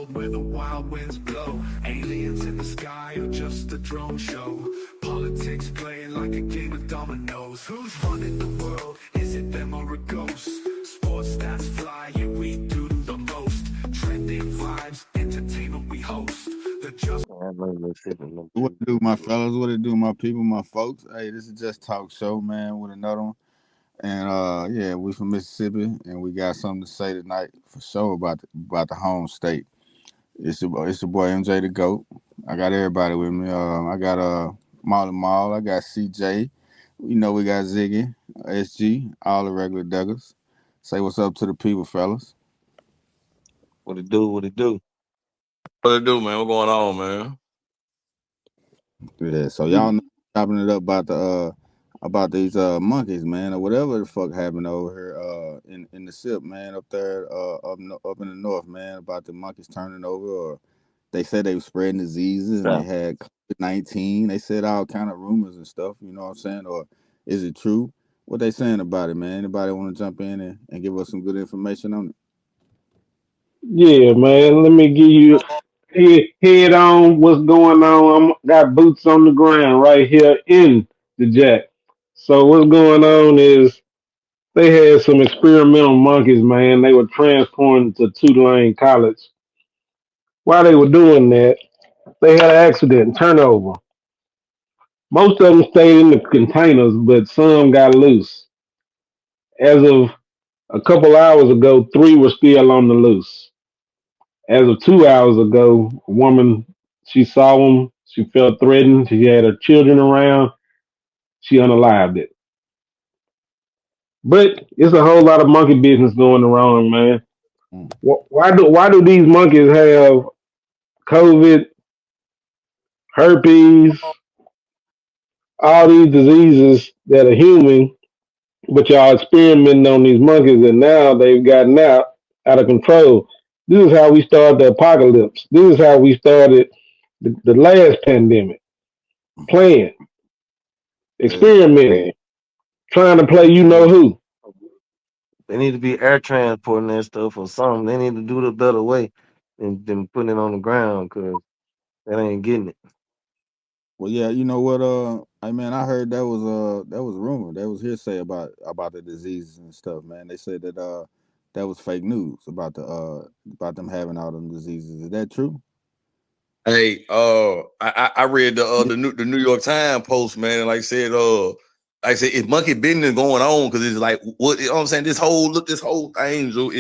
world where the wild winds blow. Aliens in the sky or just a drone show. Politics playing like a game of dominoes. Who's running the world? Is it them or a ghost? Sports stats fly and we do the most. Trending vibes, entertainment we host. The just What it do, my fellas? What it do, my people, my folks? Hey, this is Just Talk Show, man, with another one. And yeah, we from Mississippi, and we got something to say tonight for sure about the home state. It's your boy MJ the Goat. I got everybody with me. I got Molly Mall. I got CJ. You know we got Ziggy, SG, all the regular Duggars. Say what's up to the people, fellas. What it do? What it do? What it do, man? What going on, man? Yeah, so y'all know chopping it up about these monkeys, man, or whatever the fuck happened over here in the SIP, man, up there up in the north, man, about the monkeys turning over, or they said they were spreading diseases and they had COVID-19. They said all kind of rumors and stuff, you know what I'm saying? Or is it true? What they saying about it, man? Anybody want to jump in and give us some good information on it? Yeah, man. Let me give you head on what's going on. I'm got boots on the ground right here in the Jack. So what's going on is they had some experimental monkeys, man. They were transported to Tulane College. While they were doing that, they had an accident, turnover. Most of them stayed in the containers, but some got loose. As of a couple hours ago, three were still on the loose. As of 2 hours ago, a woman, she saw him. She felt threatened. She had her children around. She unalived it. But it's a whole lot of monkey business going around, man. Mm. Why do these monkeys have COVID, herpes, all these diseases that are human, but y'all experimenting on these monkeys, and now they've gotten out of control. This is how we started the apocalypse. This is how we started the last pandemic. Playing, Yeah. experimenting, trying to play you know who. They need to be air transporting that stuff or something. They need to do it a better way than putting it on the ground because that ain't getting it. Well, yeah, you know what? I mean, I heard that was rumor. That was hearsay about the diseases and stuff, man. They said that was fake news about them having all them diseases. Is that true? Hey, I read the New York Times post, man, and like I said, it's monkey business going on because it's like what you know what I'm saying. This whole thing, so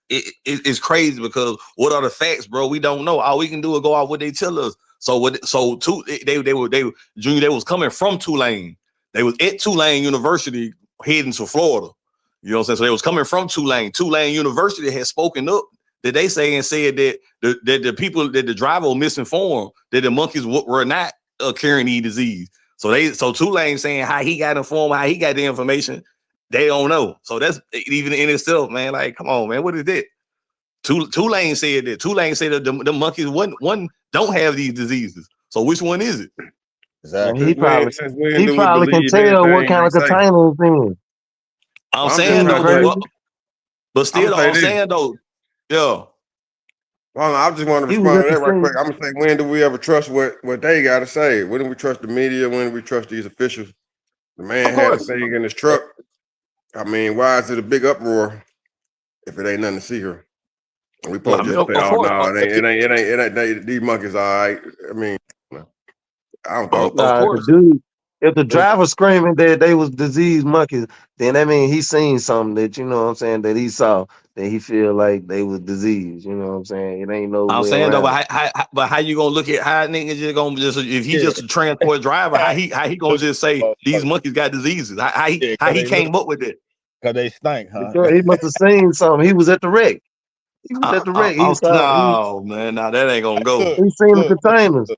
it's crazy because what are the facts, bro? We don't know. All we can do is go off what they tell us. So they Junior, they was coming from Tulane. They was at Tulane University heading to Florida. You know what I'm saying? So they was coming from Tulane. Tulane University had spoken up that they said that the people that the driver was misinformed that the monkeys were not carrying the disease. So Tulane saying how he got informed, how he got the information, they don't know. So that's even in itself, man. Like, come on, man, what is that? Tulane said that. Tulane said that the monkeys one don't have these diseases. So which one is it? And Exactly. he Do we probably can believe tell what anything kind they of say? container it's in. I'm Well, I'm just saying Ain't it trying though, to say. crazy? but I'm still, gonna say I'm this. saying though, yeah. Well, I just want to He was respond at to the that right scene. quick. I'm gonna say, when do we ever trust what they got to say? When do we trust the media? When do we trust these officials? The Of man had to course. say in his truck. I mean, why is it a big uproar if it ain't nothing to see here? And we Well, I supposed to mean, just say, of oh course, no, these monkeys all right. I mean, I don't think. of Nah, course. if the driver screaming that they was diseased monkeys, then that means he seen something that you know what I'm saying that he saw that he feel like they was diseased. You know what I'm saying? It ain't no I'm way saying though, around it. but how you gonna look at how niggas just gonna just if he Yeah. just a transport driver, how he gonna just say these monkeys got diseases? Yeah, How cause he they look, came up with it? cause they stink, huh? Because he must have seen something. He was at the wreck. He was at the wreck. He saw. No man, no, that ain't gonna go. look, He seen the look, containers.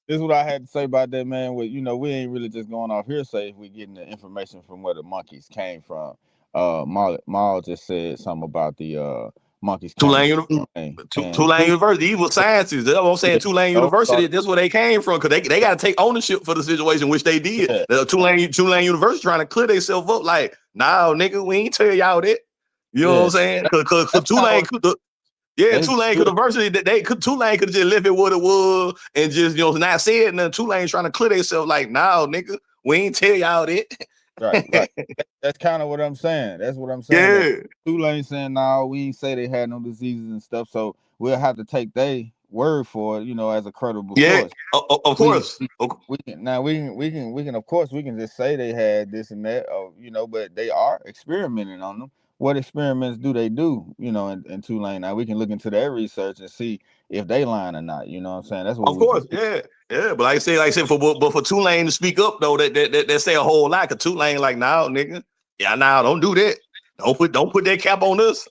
this is what I had to say about that, man. With we ain't really just going off hearsay if we getting the information from where the monkeys came from. Maul just said something about the monkeys coming Tulane, from Tulane. And Tulane University, evil scientists. That's what I'm saying. yeah, Tulane University, that's where they came from because they got to take ownership for the situation, which they did. yeah, Tulane University trying to clear themselves up, like, nah, nigga, we ain't tell y'all that. You know what yeah. I'm saying? Because That's Tulane, Yeah, Tulane University, Tulane could just left it what it was and just, not say it. And then Tulane trying to clear themselves like, nah, nigga, we ain't tell y'all that. Right. That's kind of what I'm saying. That's what I'm saying. Yeah. Tulane saying, no, we ain't say they had no diseases and stuff. So we'll have to take their word for it, as a credible source. Of course. We can of course we can just say they had this and that, but they are experimenting on them. What experiments do they do, in Tulane? Now we can look into their research and see if they lying or not. You know what I'm saying? That's what. Of course, yeah. But like I said, for Tulane to speak up though, that say a whole lot. Cause Tulane like, nah, nigga, don't do that. Don't put that cap on us.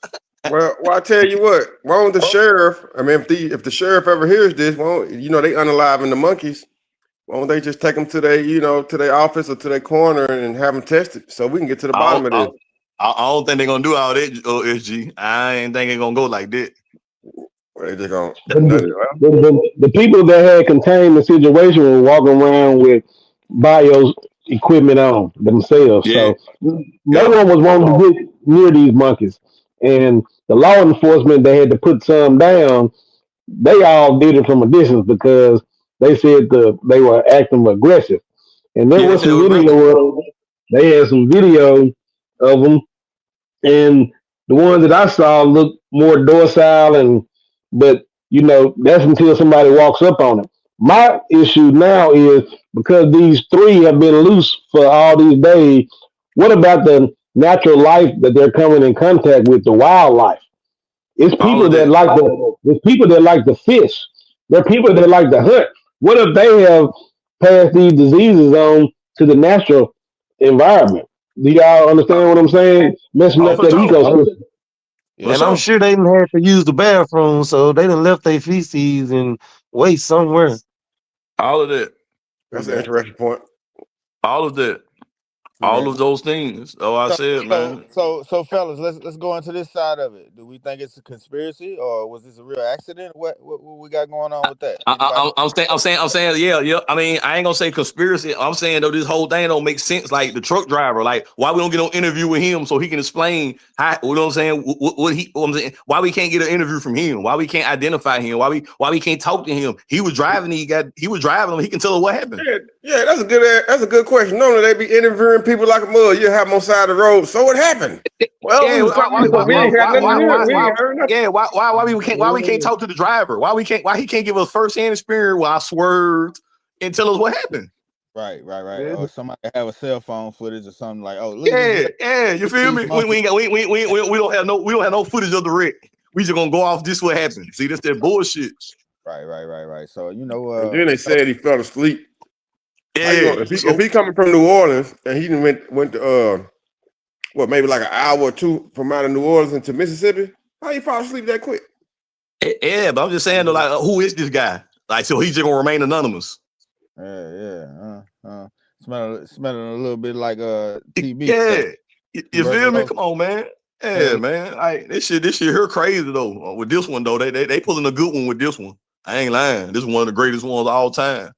Well, I tell you what, why don't the sheriff? I mean, if the sheriff ever hears this, they unaliving the monkeys. Why don't they just take them to their office or to their corner and have them tested so we can get to the bottom of this? I don't think they're gonna do all that, SG. I ain't think it's gonna go like that. They just gonna the people that had contained the situation were walking around with bio equipment on themselves. Yeah. So no one was wanting to get near these monkeys. And the law enforcement, they had to put some down. They all did it from a distance because they said they were acting aggressive. And there was some video. They had some video of them, and the ones that I saw looked more docile, but that's until somebody walks up on them. My issue now is because these three have been loose for all these days. What about the natural life that they're coming in contact with, the wildlife? It's people that like it's people that like to fish. There are people that like to hunt. What if they have passed these diseases on to the natural environment? Do y'all understand what I'm saying? Messing up that ecosystem. And I'm sure they didn't have to use the bathroom, so they done left their feces and waste somewhere. All of that. That's an interesting point. All of that. All of those things. I said, man. So fellas, let's go into this side of it. Do we think it's a conspiracy or was this a real accident? What we got going on with that? I'm saying, yeah. I mean, I ain't gonna say conspiracy. I'm saying though, this whole thing don't make sense. Like the truck driver, like why we don't get no interview with him so he can explain how, you know what I'm saying? What I'm saying, why we can't get an interview from him? Why we can't identify him? Why we can't talk to him? He was driving. He was driving. He can tell us what happened. Yeah, that's a good question. Normally they be interviewing people like a mud. You have them on side of the road. So what happened? Well, why we can't talk to the driver? Why he can't give us first-hand experience while I swerved and tell us what happened? Right. Or somebody have a cell phone footage or something like, oh, look. You feel me? We don't have no footage of the wreck. We just gonna go off this what happened. See, that's that bullshit. Right. So and then they said he fell asleep. Yeah. If he coming from New Orleans and he went to maybe like an hour or two from out of New Orleans into Mississippi, how you fall asleep that quick? Yeah, but I'm just saying though, like, who is this guy? Like, so he's just gonna remain anonymous. Smelling a little bit like TB. Yeah, you feel me? Come on, man. Yeah, man. Like this shit here crazy though. With this one though, they pulling a good one with this one. I ain't lying. This is one of the greatest ones of all time.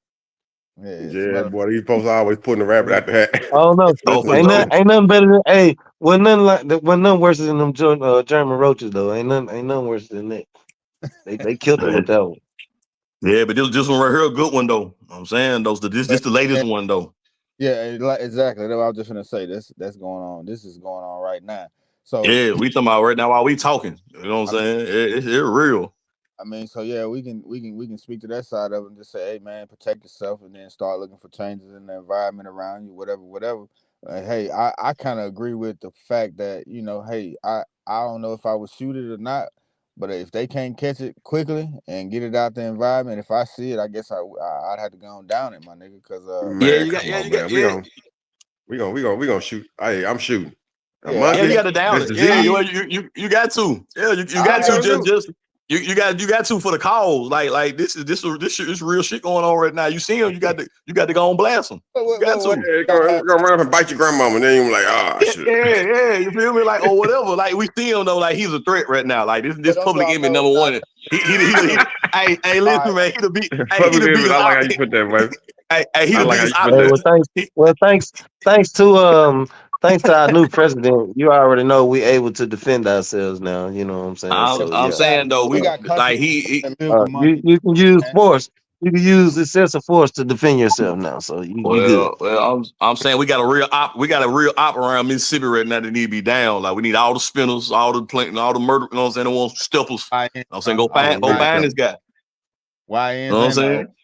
Yeah, boy, he's supposed to always putting the rabbit out the hat. I don't know. Ain't nothing better than wasn't nothing worse than them German roaches though. Ain't nothing worse than that. They killed them with that one. Yeah, but this one right here a good one though. I'm saying this the latest one though. Yeah, exactly. That's what I was just gonna say. That's going on. This is going on right now. So yeah, we talking about right now while we talking. You know what I'm saying? It's real. I mean, so yeah, we can speak to that side of it and just say, hey man, protect yourself, and then start looking for changes in the environment around you, whatever. Hey, I kind of agree with the fact that hey, I don't know if I would shoot it or not, but if they can't catch it quickly and get it out the environment, if I see it, I guess I'd have to go on down it, my nigga, because we gonna shoot. Hey, I'm shooting. You got to down it. Yeah, you got to. Yeah, you got to just. You got to for the cause. Like this is real shit going on right now. You see him, you got to go and blast him. You got to. You're gonna run up and bite your grandmama, and then you're like, shit. Yeah, you feel me? Like, or whatever. Like we see him though, like he's a threat right now. Like this public image number one. Hey, listen, man, he the beat. I like how you put that, man. Hey, he the biggest. Thanks to thanks to our new president, you already know we able to defend ourselves now. You know what I'm saying? So I'm We yeah, got saying though, we we got countries like he that live with you monkeys, you can use man. force. You can use excessive force to defend yourself now. So you good. I'm saying we got a real op around Mississippi right now that need to be down. Like we need all the spinners, all the planting, all the murder. You know what I'm saying? The ones steppers. YN, I'm saying go all the find this guy. You know YNs what I'm and the O. saying?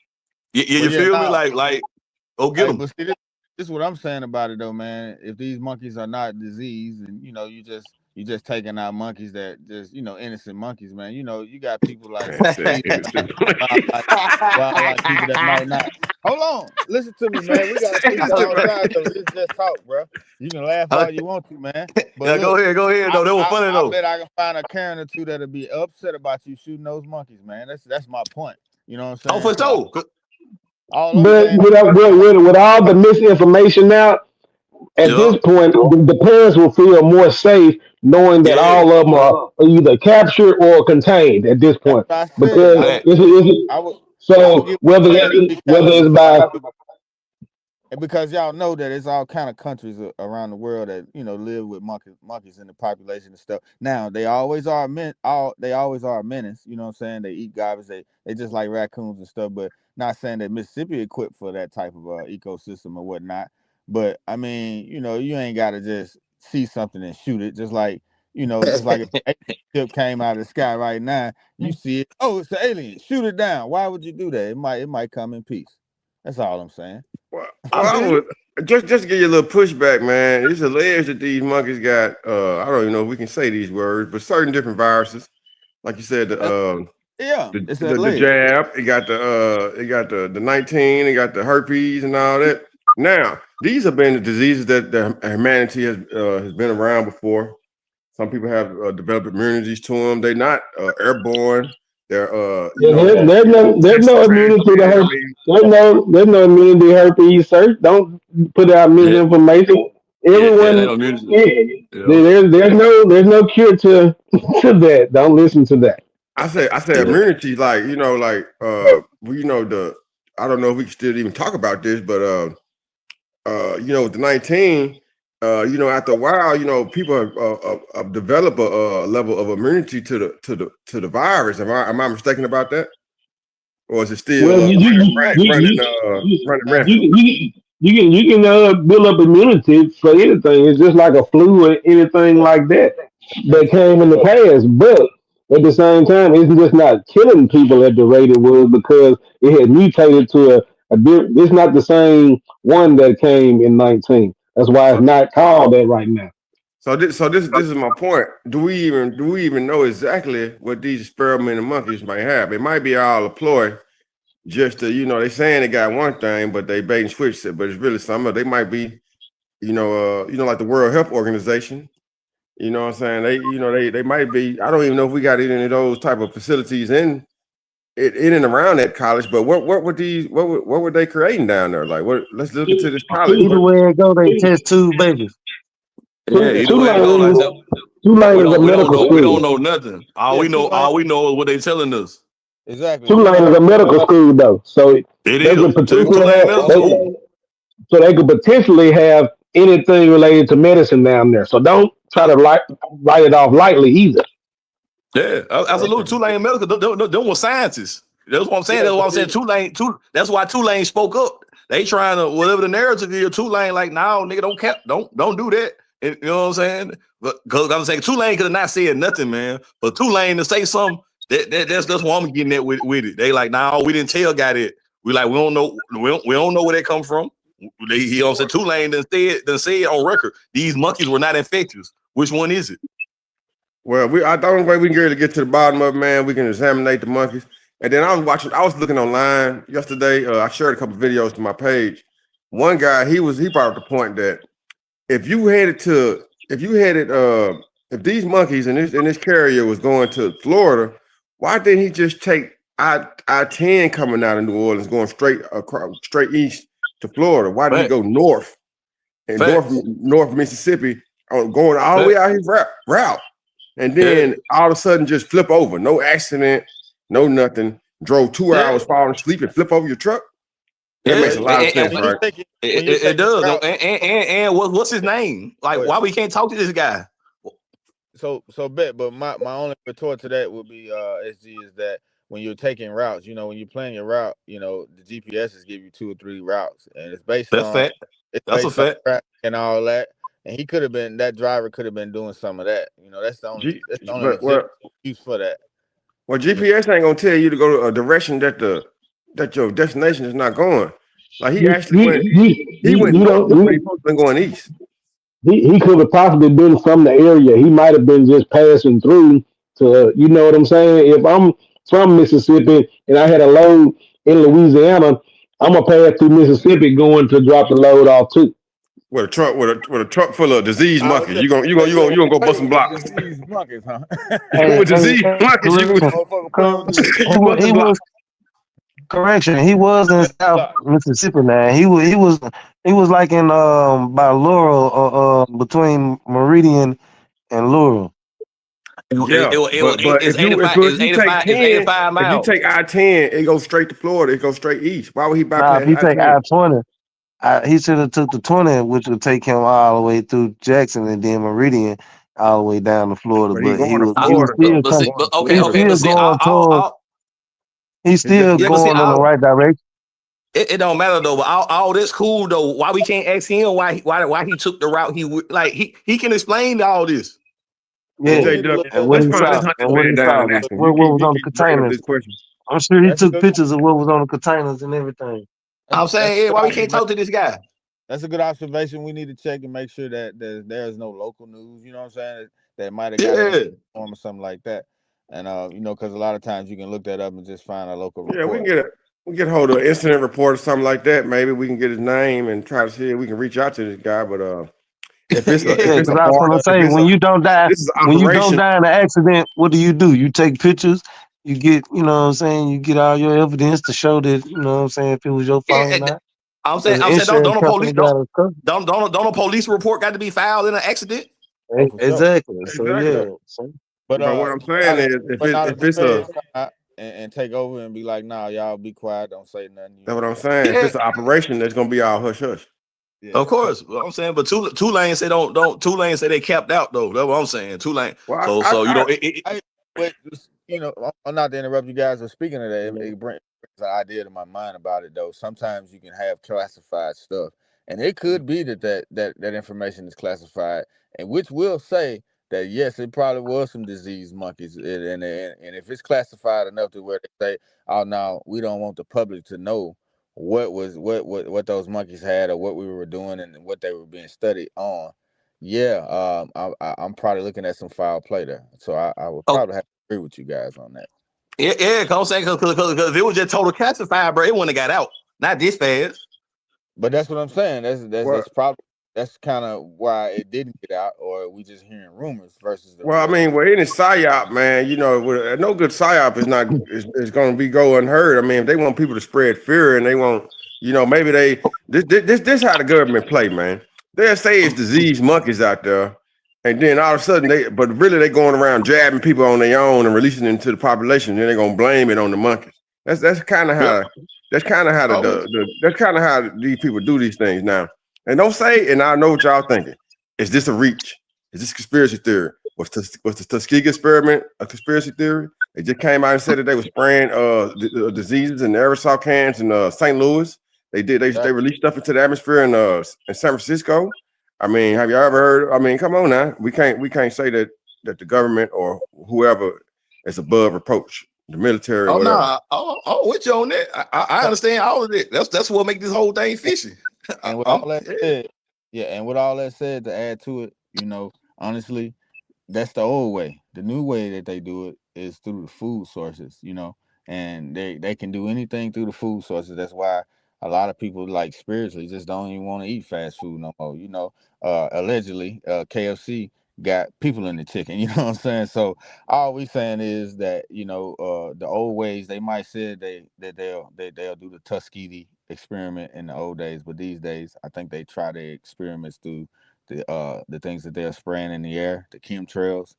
Yeah, But you yeah, feel me? no. Like go get Hey, them. but see, this is what I'm saying about it though, man. If these monkeys are not diseased, and you just taking out monkeys that just innocent monkeys, man. You got people like Man said these innocent. wildlife people that might not. Hold on, listen to me, man. We got people outside though. This just talk, bro. You can laugh all you want to, man. But Yeah, look, go ahead. No, that was funny I though. bet I can find a Karen or two that'll be upset about you shooting those monkeys, man. That's my point. You know what I'm Oh, saying? for So sure. all I'm But saying, with all the misinformation out, at Yeah, this point, the parents will feel more safe knowing that yeah. all of them are either captured or contained at this that's point. what I said. Because Fact. I would I would so give the parents to be whether captured it's because by and because y'all know that it's all kind of countries around the world that live with monkeys in the population and stuff. Now they always are they always are a menace. You know what I'm saying? They eat garbage. They just like raccoons and stuff. But not saying that Mississippi equipped for that type of ecosystem or whatnot. But I mean, you ain't got to just see something and shoot it. Just like if an alien ship came out of the sky right now, you see it. Oh, it's an alien. Shoot it down. Why would you do that? It might come in peace. That's all I'm saying. Well, I I feel would you. just to give you a little pushback, man. It's alleged that these monkeys got I don't even know if we can say these words, but certain different viruses, like you said, Yeah, it's the alleged. jab, it got the 19, it got the herpes and all that. Now, these have been the diseases that humanity has been around before. Some people have developed immunities to them. They're not airborne. They're yeah, there's sexually no immunity to the transmitted. I herpes. mean, There's no immunity to herpes, sir. Don't put out Yeah, misinformation. they Everyone, don't music. yeah, Yeah. there's no cure to to that. Don't listen to that. I said Yeah. immunity, like well, the I don't know if we can still even talk about this, but with the 19, after a while, people have developed a level of immunity to the virus. Am I mistaken about that, or is it still Well, running That's rampant? you can build up immunity for anything. It's just like a flu or anything like that that that's came in the past. But at the same time, it's just not killing people at the rate it was because it had mutated to it's not the same one that came in 19. That's why it's So not called that right now. this is my point. Do we even know exactly what these experimental monkeys might have? It might be all a ploy, just to they saying they got one thing, but they bait and switch it. But it's really something. They might be like the World Health Organization. You know what I'm saying? They might be. I don't even know if we got any of those type of facilities in and around that college. But what would these what were they creating down there? Like what? Let's look into this college. Either way it go, they test tube babies. Yeah, either way it go, like I said, Tulane we is a don't we don't medical know we don't school. know nothing. yeah. All we know is what they telling us. Exactly. Tulane is a medical school though, so It they could is. potentially Tulane have Middle School. so they could potentially have anything related to medicine down there. So don't try to write it off lightly either. Yeah, absolutely. Tulane Medical, them were scientists. That's what I'm saying. Yeah, That's what but I'm saying. That's why Tulane spoke up. They trying to whatever the narrative is. Tulane like, now, nigga, don't do that. And, you know what I'm saying? But because I'm saying Tulane could have not said nothing, man. But Tulane to say something, that's what I'm getting at with it. They like, nah, we didn't tell guy that. We don't know, we don't know where they come from. You know what I'm saying? Tulane done said on record, these monkeys were not infectious. Which one is it? Well, the only way we can really get to the bottom of it, man, we can examine the monkeys. And then I was looking online yesterday. I shared a couple videos to my page. One guy, he brought up the point that if you headed to, if you headed, if these monkeys and this carrier was going to Florida, why didn't he just take I-10 coming out of New Orleans, going straight across, straight east to Florida? Why did he go north and Facts. north Mississippi, going all the way Facts. out his route? And Yeah. then all of a sudden just flip over. No accident, no nothing. Drove 2 hours Yeah. falling asleep and flip over your truck. That Yeah, makes a lot of and sense, when right? it does though. And what's his name? Like, But why we can't talk to this guy? but my only retort to that would be SG is that when you're taking routes, when you're planning your route, the GPSs give you 2 or 3 routes, and That's fact. it's That's a based on fact. traffic and all that. And that driver could have been doing some of that. That's the only But legitimate excuse for that. GPS ain't gonna tell you to go to a direction that your destination is not going. Like he actually he went You north don't. when he supposed to been going east. He could have possibly been from the area. He might have been just passing through to, you know what I'm saying? If I'm from Mississippi and I had a load in Louisiana, I'm gonna pass through Mississippi going to drop the load off too. With a truck full of diseased I would monkeys. say You gonna go bust playing some with them blocks. diseased monkeys, huh? Hey, With hey, diseased hey, monkeys, correction, Motherfucker playing with them he you diseased was, he busting monkeys. was blocks. correction. He was in South Look, Mississippi now. He was like in by Laurel, between Meridian and Laurel. Yeah, but It's 85. It's 85. It's 85 If you miles. take I-10, it goes straight to Florida. It goes straight east. Why would he Now, if bypass he take I-10? I-20, he should have took the 20, which would take him all the way through Jackson and then Meridian all the way down to Florida. But he But he going to was he was Florida still though. But He coming. see, going but to okay, He's Florida. okay. But still see, going toward. He's It's just still a yeah, but see, going in the right direction. it don't matter though. But all this cool though. Why we can't ask him why he took the route like he can explain all this. yeah, Yeah, we need to JW, look and that. what let's he find saw this hunting and what man he down saw. and ask him. What was You on the keep bringing up containers. this question. I'm sure he That's a took good point. pictures of what was on the containers and everything. I'm That's saying, a yeah, good why we can't observation. talk to this guy? That's a good observation. We need to check and make sure that there's no local news. You know what I'm saying? That might have got an Yeah. inform or something like that. And because a lot of times you can look that up and just find a local Yeah, report. we get hold of an incident report or something like that. Maybe we can get his name and try to see if we can reach out to this guy. But if Yeah, it's because a I was part, gonna if say it's a this is when you don't operation. die in an accident, what do? You take pictures, you get, you know what I'm saying, you get all your evidence to show that, you know what I'm saying, if it was your fault or Yeah, not. I'm Because the saying, don't insurance a company police got to cover. don't a police report got to be filed in an accident? Oh, for sure. Exactly. So Exactly. yeah. Sure. So, But But what I'm saying is, if if the it's a feds come out and take over and be like, nah, y'all be quiet, don't say nothing. that's what I'm saying. If Yeah, it's an operation, that's gonna be all hush hush. Yeah. of course. Well, I'm saying, but Tulane say don't Tulane say they capped out though. That's what I'm saying. Tulane. Well, So I, but I'm not to interrupt you guys. But speaking of that, yeah. it brings an idea to my mind about it though. Sometimes you can have classified stuff, and it could be that information is classified, and which will say that yes, it probably was some diseased monkeys, and if it's classified enough to where they say, oh no, we don't want the public to know what those monkeys had or what we were doing and what they were being studied on. Yeah, I'm probably looking at some foul play there, so I would oh probably have to agree with you guys on that. yeah, cause I'm saying because if it was just total classified, bro, it wouldn't have got out. Not this fast. But that's what I'm saying. well, That's kind of why it didn't get out, or we just hearing rumors versus the well, I real. mean, well, any psyop, man, no good psyop is going to be go unheard. I mean, if they want people to spread fear and they want, maybe this how the government play, man. They'll say it's diseased monkeys out there, and then all of a sudden but really they going around jabbing people on their own and releasing it to the population. Then they're gonna blame it on the monkeys. That's kind of Yep. how that's kind of how Oh, that's kind of how these people do these things now. And don't say, and I know what y'all thinking. Is this a reach? Is this conspiracy theory? Was the Tuskegee experiment a conspiracy theory? They just came out and said that they were spraying diseases in aerosol cans in St. Louis. They released stuff into the atmosphere in San Francisco. I mean, have you ever heard? I mean, come on now. We can't say that the government or whoever is above reproach, the military or oh no, whatever. with you on that. I understand all of it. That's what make this whole thing fishy. And with I'm all that yeah. said, yeah, and with all that said, to add to it, honestly, that's the old way. The new way that they do it is through the food sources, and they can do anything through the food sources. That's why a lot of people like spiritually just don't even want to eat fast food no more. Allegedly, KFC got people in the chicken. You know what I'm saying? So all we saying is that the old ways they might say they'll do the Tuskegee experiment in the old days, but these days I think they try their experiments through the things that they're spraying in the air, the chemtrails,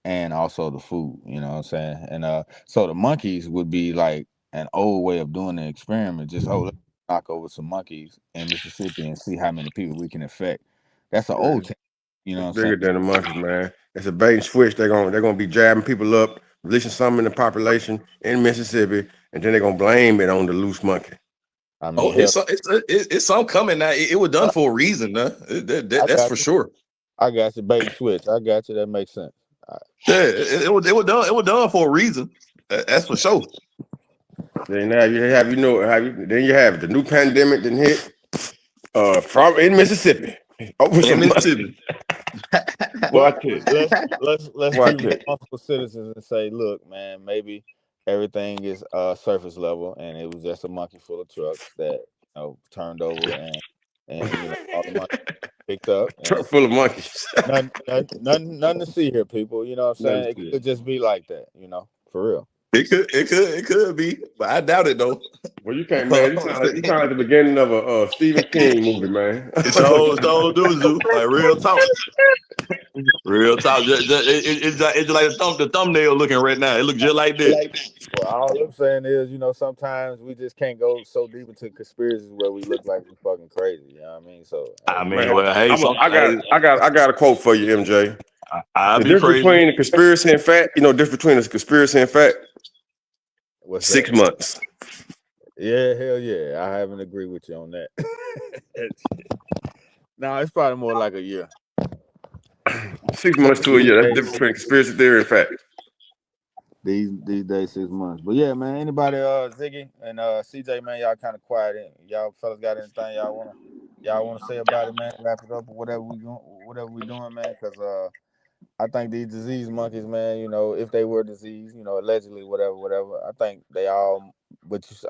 and also the food. You know what I'm saying? And so the monkeys would be like an old way of doing the experiment. Just knock over some monkeys in Mississippi and see how many people we can affect. That's an Yeah. old team. You know It's what I'm bigger saying? than the monkeys, man. It's a bait and switch. They're gonna be jabbing people up, releasing some in the population in Mississippi, and then they're gonna blame it on the loose monkey. I Oh, mean, hell, it's some coming now. It was done for a reason, huh? I That's got for you. sure. I got you. Bait and switch. I got you. That makes sense. Yeah, it was done for a reason. That's for sure. Then now you have the new pandemic that hit from in Mississippi. Over In some money. Mississippi. Well, Watch it. let's be Watch it. responsible citizens and say, look, man, maybe everything is surface level, and it was just a monkey full of trucks that turned over, and all the money picked up, Truck and full of monkeys. nothing to see here, people. You know what I'm saying? It could just be like that, for real. It could be, but I doubt it though. Well, you can't, man. You sound like the beginning of a Stephen King movie, man. It's all do like real talk. Real talk. It's just like the thumbnail looking right now. It looks just like that. Well, all I'm saying is, sometimes we just can't go so deep into conspiracies where we look like we fucking crazy. You know what I mean? So, I hey, mean, Man, well, hey, I got a quote for you, MJ. I'll The be difference crazy. between a conspiracy and fact, difference between a conspiracy and fact, what's 6 that? months. Yeah, hell yeah. I haven't agreed with you on that. No, it's probably more like a year. 6 months to a year. That's the difference between conspiracy theory and fact. These days, 6 months. But yeah, man, anybody, Ziggy and CJ, man, y'all kind of quiet. Y'all fellas got anything y'all wanna say about it, man? Wrap it up or whatever we doing, man. Because I think these disease monkeys, man, if they were diseased, allegedly, whatever, I think they all,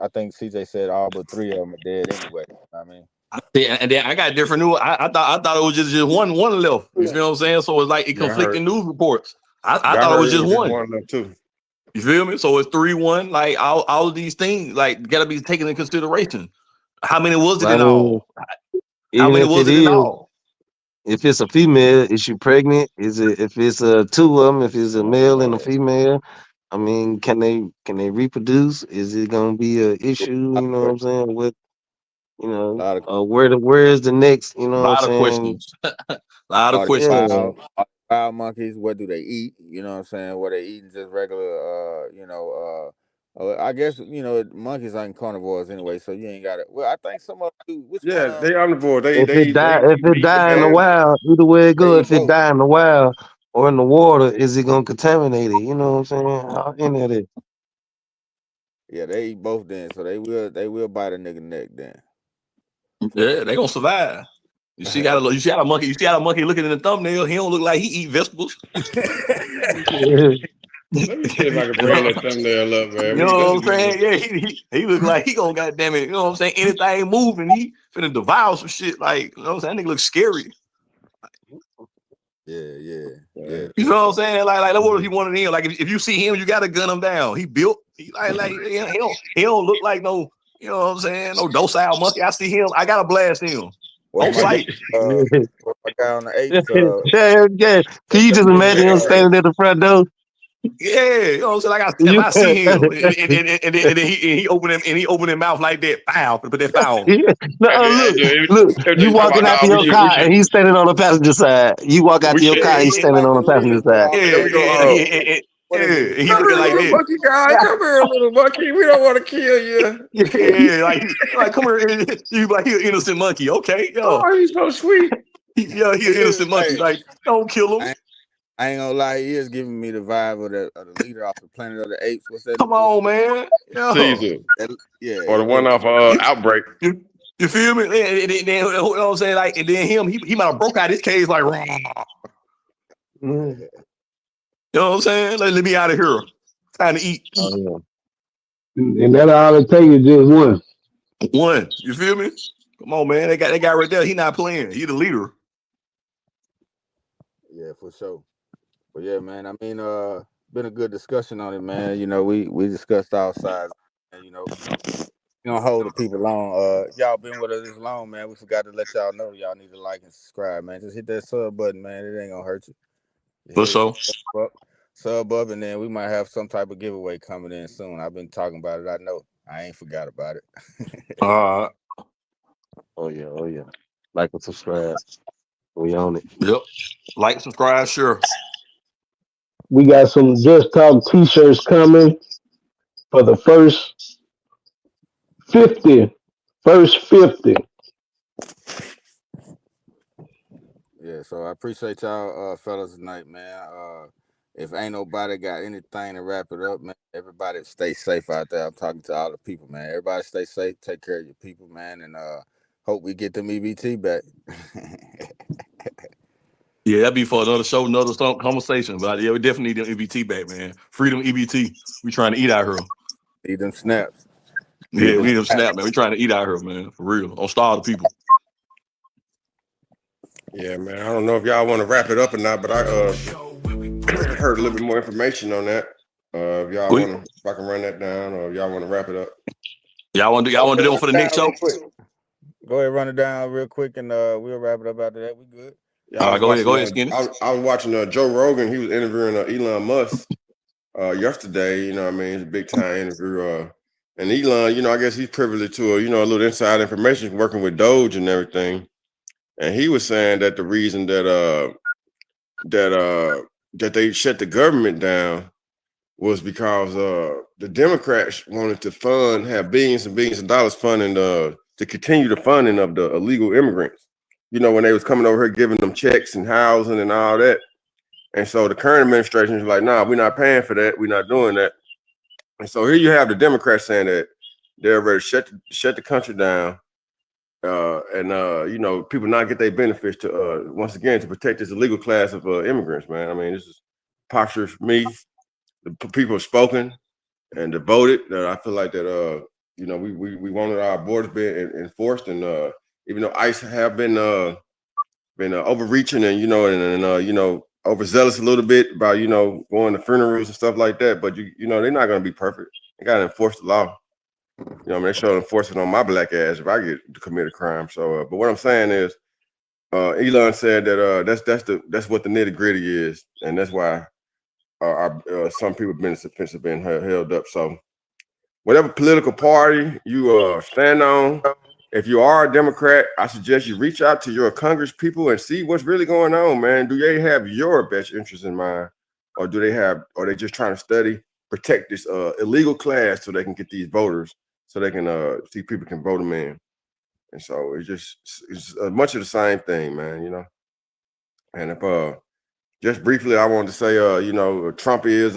I think CJ said all but 3 of them are dead anyway. I mean, And then I got different news. I thought it was just one left. You feel what I'm saying? So it's like Yeah, conflicting news reports. I I thought it was heard just one. left too. You feel me? So it's 3-1. Like all of these things, like gotta be taken into consideration. How many was it I in mean, all? How even many if was it it in is, all? if it's a female, is she pregnant? Is it if it's two of them? If it's a male and a female, I mean, can they reproduce? Is it gonna be an issue? You know what I'm saying? With a lot of where is the next? You A know what I'm lot of saying? questions. A lot of Are they questions. Yeah. wild monkeys? What do they eat? You know what I'm saying? What they eating just regular, I guess monkeys aren't carnivores anyway, so you ain't got it. Well, I think some of them do. Which one? Yeah, they omnivore. If They it eat die, if meat it and die in the bananas. wild, either way it go. They eat If it both. die in the wild or in the water, is it gonna contaminate it? You know what I'm saying? How in it is. Yeah, they eat both then, so they will bite a nigga neck then. Yeah, they gonna survive. You see how a monkey looking in the thumbnail. He don't look like he eat vegetables. Let me see if I can You bring know, that thumbnail up, man. you That's know a what I'm good one. saying? Yeah, he look like he gonna goddamn it. You know what I'm saying? Anything moving, he finna devour some shit. Like, you know what I'm saying? That nigga looks scary. Yeah. You know what I'm saying? Like what if he wanted him? Like if you see him, you gotta gun him down. He built. He don't look like no. You know what I'm saying? No docile monkey. I see him. I gotta blast him What on my guy, sight. what my guy on the apes, Yeah, yeah. Can you just imagine him Yeah. standing at the front door? Yeah, you know what I'm saying? Like if You, I see him and then he open his mouth like that, pow, put that foul. no, look. You You talking about walking out to your car and he's standing on the passenger side. You walk out we to your should car, he's he look standing like on the the passenger leader. Put side. all Yeah, the there we niggas go. in he Come looking here, like little that. monkey guy. Come here, little monkey. We don't want to kill you. Yeah, like come here. You like he an innocent monkey. Okay, yo, Oh, he's so sweet. he an He is. innocent monkey. Hey, Like don't kill him. I ain't gonna lie. He is giving me the vibe of the leader off the Planet of the Apes. What's that? Come on, man. Yo, Caesar. Yeah, Or he the one do. off you, Outbreak. you feel me? And then, you know what I'm saying? Like and then him, he might have broke out his cage like, "Rah." Mm. You know what I'm saying? Like, let me out of here. Time to eat. Oh, yeah. And that all it takes is just one. One. You feel me? Come on, man. They got right there. He not playing. He the leader. Yeah, for sure. But yeah, man. I mean, been a good discussion on it, man. We discussed our sides, and you gonna hold the people on. Y'all been with us this long, man. We forgot to let y'all know y'all need to like and subscribe, man. Just hit that sub button, man. It ain't gonna hurt you. For Hit it, sure. sub up, and then we might have some type of giveaway coming in soon. I've been talking about it. I know. I ain't forgot about it. Uh Oh yeah, oh yeah. Like and subscribe. We own it. Yep. Like, subscribe, sure. We got some Just Talk t-shirts coming for the first 50. First 50. Yeah, so I appreciate y'all fellas tonight, man. If ain't nobody got anything to wrap it up, man, everybody stay safe out there. I'm talking to all the people, man. Everybody stay safe, take care of your people, man, and hope we get them EBT back. Yeah, that'd be for another show, another conversation. But yeah, we definitely need them EBT back, man. Freedom EBT. We trying to eat out here. Need them snaps. Need Yeah, we them need them snaps. snap, man. We trying to eat out here, man. For real. Don't starve the people. Yeah, man. I don't know if y'all want to wrap it up or not, but I heard a little bit more information on that. If y'all want to, if I can run that down, or if y'all want to wrap it up. Y'all want to do that one for the next show? Go ahead, run it down real quick, and we'll wrap it up after that. We good. Yeah, All right, go ahead, Skinny. I was watching Joe Rogan. He was interviewing Elon Musk yesterday. You know what I mean? It's a big time interview. And Elon, I guess he's privileged to a little inside information working with Doge and everything. And he was saying that the reason that they shut the government down was because the Democrats wanted to have billions and billions of dollars funding to continue the funding of the illegal immigrants. When they was coming over here giving them checks and housing and all that. And so the current administration is like, nah, we're not paying for that. We're not doing that. And so here you have the Democrats saying that they're ready to shut the country down. And people not get their benefits to once again to protect this illegal class of immigrants, man. I mean, this is popular for me. The people have spoken and voted. I feel like that we wanted our borders being enforced, and even though ICE have been overreaching and overzealous a little bit about going to funerals and stuff like that, but they're not going to be perfect. They got to enforce the law. They should enforce it on my black ass if I get to commit a crime. So, but what I'm saying is, Elon said that that's what the nitty gritty is, and that's why some people have been held up. So, whatever political party you stand on, if you are a Democrat, I suggest you reach out to your Congress people and see what's really going on, man. Do they have your best interest in mind, or are they just trying to protect this illegal class so they can get these voters, so they can see people can vote them in? And so it's much of the same thing, man. And if just briefly, I wanted to say, Trump is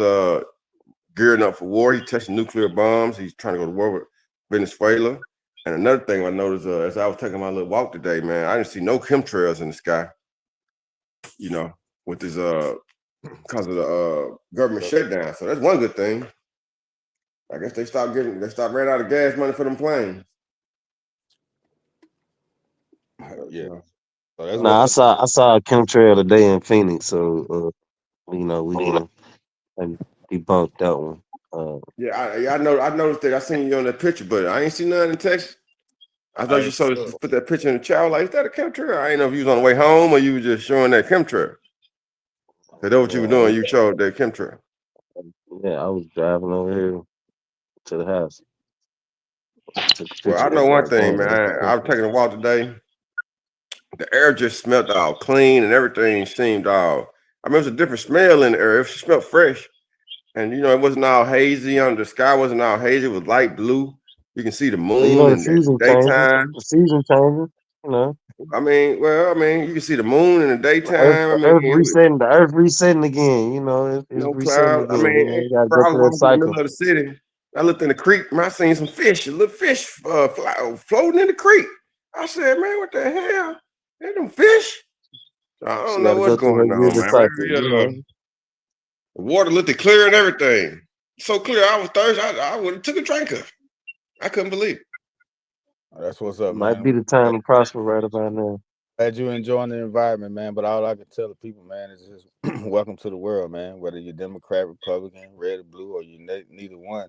gearing up for war. He's testing nuclear bombs. He's trying to go to war with Venezuela. And another thing I noticed as I was taking my little walk today, man, I didn't see no chemtrails in the sky. With this because of the government shutdown. So that's one good thing. I guess they stopped running out of gas money for them planes. Yeah. So that's Nah, I saw a chemtrail today in Phoenix, so we can debunk that one. I noticed that. I seen you on that picture, but I ain't seen nothing in Texas. I thought you put that picture in the child. Like, is that a chemtrail? I ain't know if you was on the way home or you were just showing that chemtrail. That's what you were doing. You showed that chemtrail. Yeah, I was driving over here to the house. Took a Well, picture I know of one the thing, man. I was taking a walk today. The air just smelled all clean and everything seemed all. I mean, it was a different smell in the air. It smelled fresh. And, it wasn't all hazy. The sky wasn't all hazy. It was light blue. You can see the moon The in the season changing. daytime. The season changing. I mean, you can see the moon in the daytime. I The mean, earth it was resetting. The earth resetting again. It's no resetting cloud. I again. mean, You gotta bro, go I was through that walking in the cycle. middle of the city. I looked in the creek. Man, I seen some fish, a little fish floating in the creek. I said, man, what the hell? There's them fish. I You don't know gotta what's go through going that on, yearly man. cycle. Maybe the water looked clear and everything. So clear, I was thirsty. I would have took a drink of it. I couldn't believe it. That's what's up, Might man. be the time to prosper right about now. Glad you enjoying the environment, man. But all I can tell the people, man, is just welcome to the world, man. Whether you're Democrat, Republican, red or blue, or you neither one,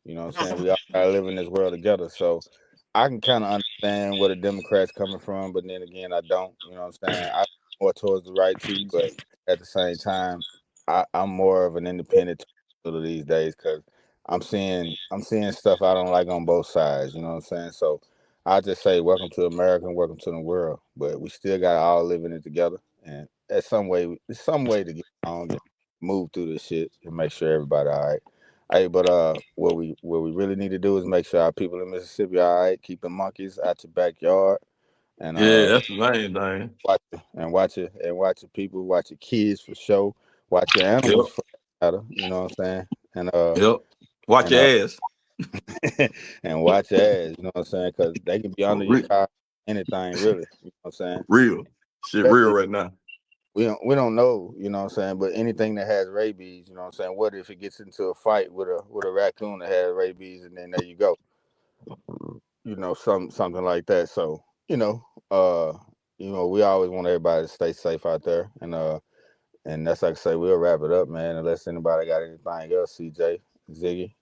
you know what I'm saying? We all gotta live in this world together. So I can kind of understand where the Democrats coming from, but then again, I don't. You know what I'm saying? I'm more towards the right too, but at the same time, I'm more of an independent these days because I'm seeing stuff I don't like on both sides. You know what I'm saying? So I just say welcome to America and welcome to the world. But we still got to all living it together, and there's some way to get along and move through this shit and make sure everybody all right. Hey, but what we really need to do is make sure our people in Mississippi all right. Keep the monkeys out your backyard, and Yeah, that's the main thing. watch your people, watch your kids for sure, watch your Yep, animals for that matter. You know what I'm saying? yep. Watch And your ass. and watch your ass. You know what I'm saying? Because they can be For under your real, car, anything really. You know what I'm saying? real shit, real Especially right now. we don't know. You know what I'm saying? But anything that has rabies, you know what I'm saying? What if it gets into a fight with a raccoon that has rabies, and then there you go. You know, something like that. So uh, we always want everybody to stay safe out there, and that's like I say, we'll wrap it up, man. Unless anybody got anything else, CJ, Ziggy.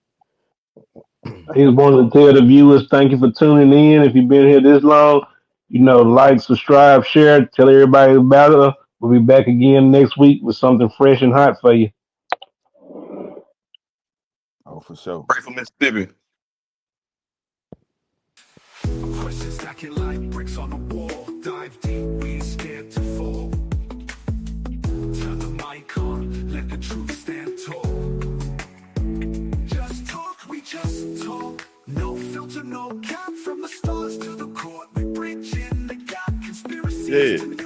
He wanted to tell the viewers, thank you for tuning in. If you've been here this long, like, subscribe, share, tell everybody about it. We'll be back again next week with something fresh and hot for you. Oh, for sure. Pray for Mississippi. Questions stacking like bricks on a wall. Dive deep, we ain't scared to fall. Turn the mic on, let the truth stand tall. Just talk, we just talk. No filter, no cap. From the stars to the court, we bridge in the gap. Conspiracies Yeah. to